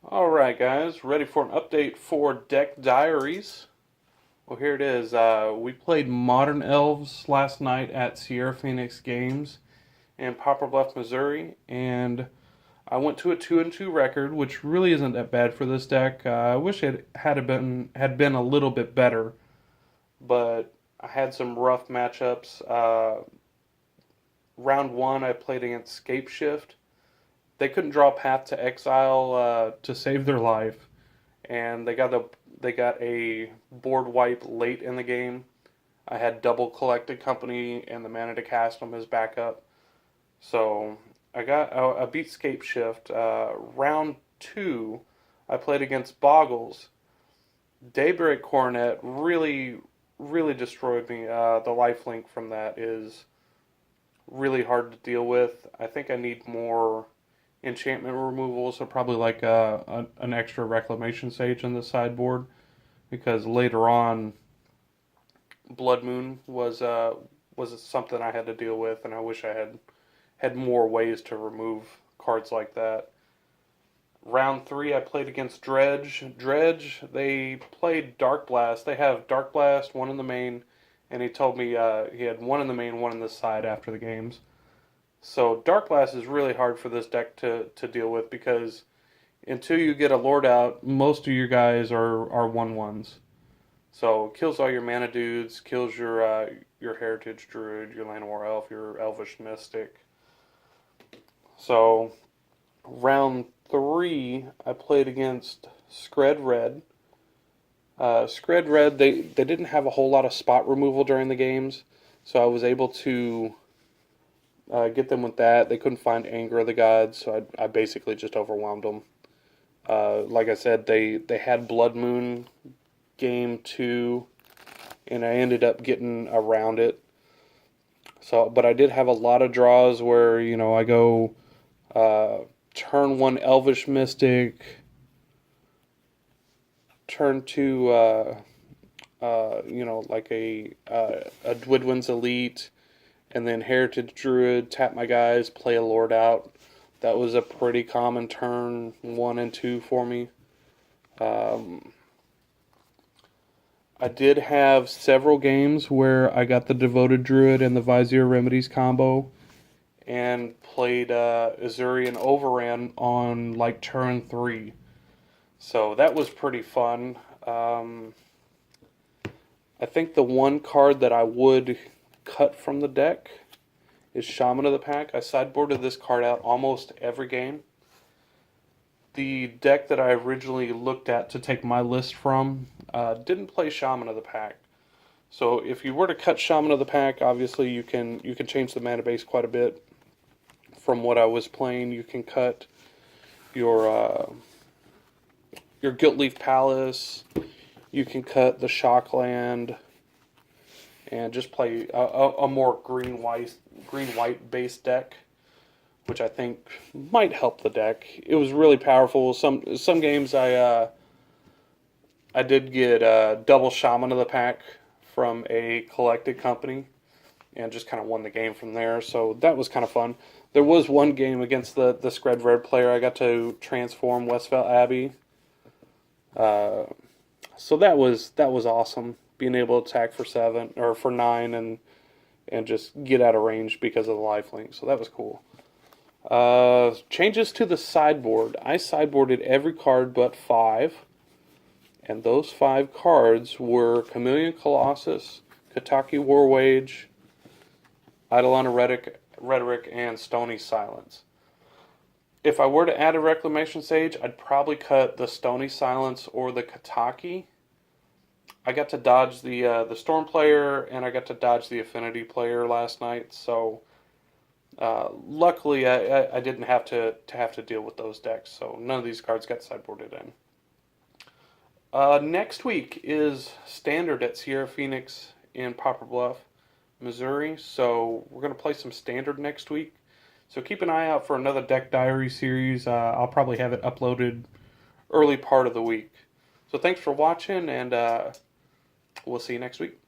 Alright guys, ready for an update for Deck Diaries. Well, here it is. We played Modern Elves last night at Siera Phoenix Games in Poplar Bluff, Missouri, and I went to a 2-2 record, which really isn't that bad for this deck. I wish it had been a little bit better, but I had some rough matchups. Round one, I played against Scape Shift. They couldn't draw Path to Exile to save their life, and they got a board wipe late in the game. I had double Collected Company and the mana to cast them as backup, so I beat Scape Shift. Round two, I played against Boggles. Daybreak Coronet really destroyed me. The lifelink from that is really hard to deal with. I think I need more enchantment removal, so probably like an extra Reclamation Sage in the sideboard, because later on Blood Moon was something I had to deal with, and I wish I had more ways to remove cards like that. Round three, I played against Dredge. Dredge, they played Dark Blast. They have Dark Blast, one in the main, and he told me he had one in the main, one in the side after the games. So Dark Blast is really hard for this deck to deal with, because until you get a Lord out, most of your guys are 1/1s. So it kills all your mana dudes, kills your Heritage Druid, your Llanowar Elf, your Elvish Mystic. So round three, I played against Scred Red. Scred Red, they didn't have a whole lot of spot removal during the games, so I was able to get them with that. They couldn't find Anger of the Gods, so I basically just overwhelmed them. Like I said, they had Blood Moon game two, and I ended up getting around it. So, but I did have a lot of draws where, I go turn one Elvish Mystic, turn two, like a Dwidwin's Elite, and then Heritage Druid, tap my guys, play a Lord out. That was a pretty common turn 1 and 2 for me. I did have several games where I got the Devoted Druid and the Vizier Remedies combo, and played Azurian Overran on like turn 3. So that was pretty fun. I think the one card that I would cut from the deck is Shaman of the Pack. I sideboarded this card out almost every game. The deck that I originally looked at to take my list from didn't play Shaman of the Pack. So if you were to cut Shaman of the Pack, obviously you can change the mana base quite a bit from what I was playing. You can cut your Guiltleaf Palace. You can cut the Shockland, and just play a more green-white based deck, which I think might help the deck. It was really powerful. Some games I did get double Shaman of the Pack from a Collected Company, and just kind of won the game from there. So that was kind of fun. There was one game against the Scred Red player. I got to transform Westvale Abbey. So that was awesome, being able to attack for 7 or for 9 and just get out of range because of the lifelink. So that was cool. Changes to the sideboard. I sideboarded every card but 5, and those 5 cards were Chameleon Colossus, Kataki Warwage, Eidolon Rhetoric, and Stony Silence. If I were to add a Reclamation Sage, I'd probably cut the Stony Silence or the Kataki. I got to dodge the Storm player, and I got to dodge the Affinity player last night, so luckily I didn't have to deal with those decks, so none of these cards got sideboarded in. Next week is Standard at Siera Phoenix in Poplar Bluff, Missouri, so we're going to play some Standard next week. So keep an eye out for another Deck Diary series. I'll probably have it uploaded early part of the week. So thanks for watching, and we'll see you next week.